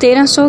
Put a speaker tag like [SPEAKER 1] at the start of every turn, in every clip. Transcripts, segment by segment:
[SPEAKER 1] 1300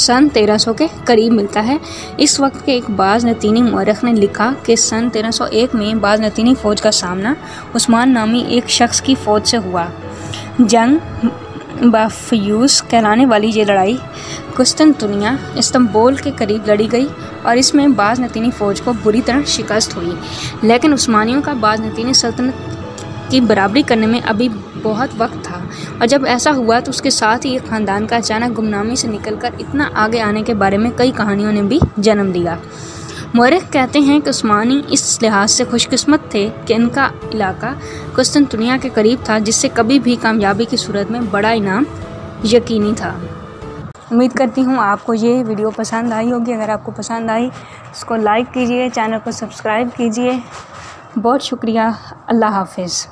[SPEAKER 1] सन 1300 के करीब मिलता है। इस वक्त के एक बाज़नतीनी मौरख ने लिखा कि सन 1301 में बाज़नतीनी फ़ौज का सामना उस्मान नामी एक शख्स की फ़ौज से हुआ। जंग बाफयूस कहलाने वाली ये लड़ाई कुस्तुनतुनिया इस्तांबुल के करीब लड़ी गई और इसमें बाज़नतीनी फ़ौज को बुरी तरह शिकस्त हुई, लेकिन उस्मानियों का बाज़नतीनी सल्तनत की बराबरी करने में अभी बहुत वक्त था। और जब ऐसा हुआ तो उसके साथ ही एक ख़ानदान का अचानक गुमनामी से निकलकर इतना आगे आने के बारे में कई कहानियों ने भी जन्म लिया। मौरख कहते हैं कि उस्मानी इस लिहाज से खुशकिस्मत थे कि इनका इलाका कुस्तुनतुनिया के करीब था, जिससे कभी भी कामयाबी की सूरत में बड़ा इनाम यकीनी था। उम्मीद करती हूँ आपको ये वीडियो पसंद आई होगी। अगर आपको पसंद आई इसको लाइक कीजिए, चैनल को सब्सक्राइब कीजिए। बहुत शुक्रिया। अल्लाह हाफ़िज़।